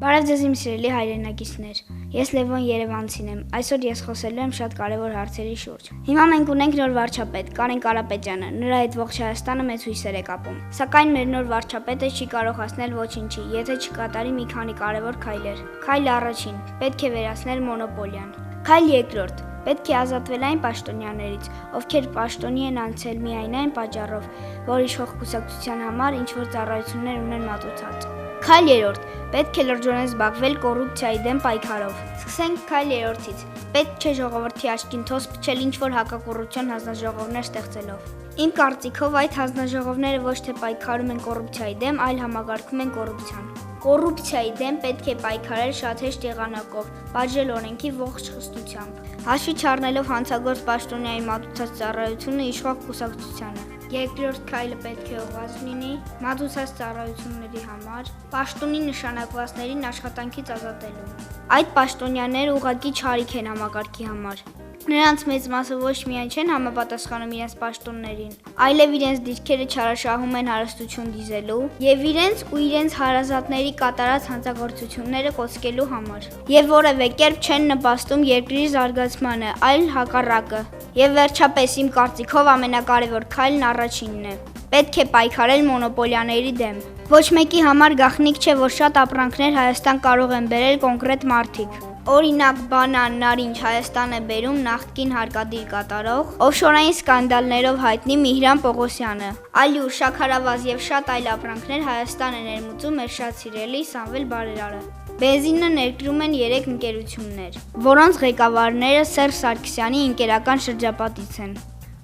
Բարև ձեզ իմ սիրելի հայրենակիցներ, ես Լևոն Երևանցին եմ, այսօր ես խոսելու եմ շատ կարևոր հարցերի շուրջ։ Հիմա մենք ունենք նոր վարչապետ, Կարեն Կարապետյանը, նրա հետ ողջ Հայաստանը մեծ հույսեր է կապում։ Սակայն մեր նոր վարչապետը չի կարող հասնել ոչինչի, եթե չկատարի մի քանի կարևոր քայլեր։ Քայլ առաջին՝ պետք է վերացնել մոնոպոլիան։ Քայլ երկրորդ՝ պետք է ազատվել այն պաշտոնյաներից, ովքեր պաշտոնի են անցել միայն այն պատճառով, որ իշխող կուսակցության համար ինչ-որ ծառայություններ ունեն մատուցած։ Քայլ երրորդ՝ պետք է լրջորեն զբաղվել կոռուպցիայի դեմ պայքարով։ Սկսենք քայլ երրորդից։ Պետք չէ ժողովրդի աչքին թոս փչել ինչ-որ հակակոռուպցիոն հանձնաժողովներ ստեղծելով։ Իմ կարծիքով այդ հանձնաժողովները ոչ թե պայքարում են կոռուպցիայի դեմ, այլ համագարկում են կոռուպցիան։ Կոռուպցիայի դեմ պետք է պայքարել շատ հեշտ եղանակով, պատժել օրենքի ողջ խստությամբ, հաշվի չառնելով հանցագործ պաշտոնյայի մատուցած ծառայությունը իշխող կուսակցությանը։ Երկրորդ քայլը պետք է ուղղված լինի մատուցած ծառայությունների համար պաշտոնի նշանակվածներին աշխատանքից ազատելու։ Այդ պաշտոնյաները ուղղակի չարիք են համակարգի համար։ Նրանց մեծ մասը ոչ միայն չեն համապատասխանում իրենց պաշտոններին, այլև իրենց դիրքերը չարաշահում են հարստություն դիզելու եւ իրենց հարազատների կատարած հանցագործությունները կոծկելու համար։ Եվ որևէ կերպ չեն նպաստում երկրի զարգացմանը, այլ հակառակը։ Եվ վերջապես իմ կարծիքով ամենակարևոր քայլն առաջինն է։ Պետք է պայքարել մոնոպոլիաների դեմ։ Ոչ մեկի համար գաղտնիք չէ, որ շատ ապրանքներ Հայաստան կարող են բերել կոնկրետ մարդիկ։ Օրինակ, բանան, նարինջ Հայաստան է բերում նախկին հարկադիր կատարող, օֆշորային սկանդալներով հայտնի Միհրան Պողոսյանը։ Ալյուր, շաքարավազ եւ շատ այլ ապրանքներ Հայաստան է ներմուծում մեր շատ սիրելի Սամվել Բարերարը։ Բենզինը ներկրում են 3 ընկերություններ, որոնց ղեկավարները Սերժ Սարգսյանի ընկերական շրջապատից են։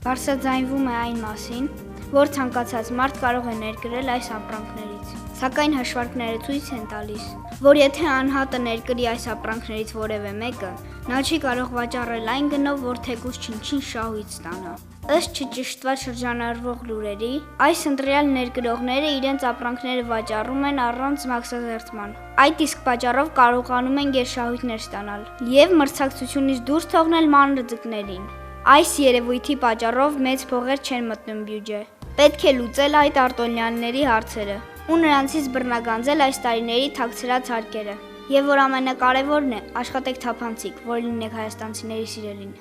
Բարձրաձայնվում է այն մասին, որ ցանկացած մարդ կարող է ներկրել այս ապրանքներից։ Սակայն հաշվարկները ցույց են տալիս, որ եթե անհատը ներկրի այս ապրանքներից որևէ մեկը, նա չի կարող վաճառել այն գնով, որ թեկուզ չնչին շահույթ ստանա։ Ըստ չճշտված շրջանառվող լուրերի, այս ընտրյալ ներկրողները իրենց ապրանքները վաճառում են առանց մաքսազերծման։ Այդ իսկ պատճառով կարողանում են գերշահույթներ ստանալ եւ մրցակցությունից դուրս թողնել մանր ձկներին։ Այս երևույթի պատճառով մեծ փողեր չեն մտնում բյուջե։ Պետք է լուծել այդ արտոնյանների հարցերը ու նրանցից բռնագանձել այս տարիների թաքցրած հարկերը։ Եվ որ ամենակարևորն է, աշխատեք թափանցիկ, որ լինեք հայաստանցիների սիրելին։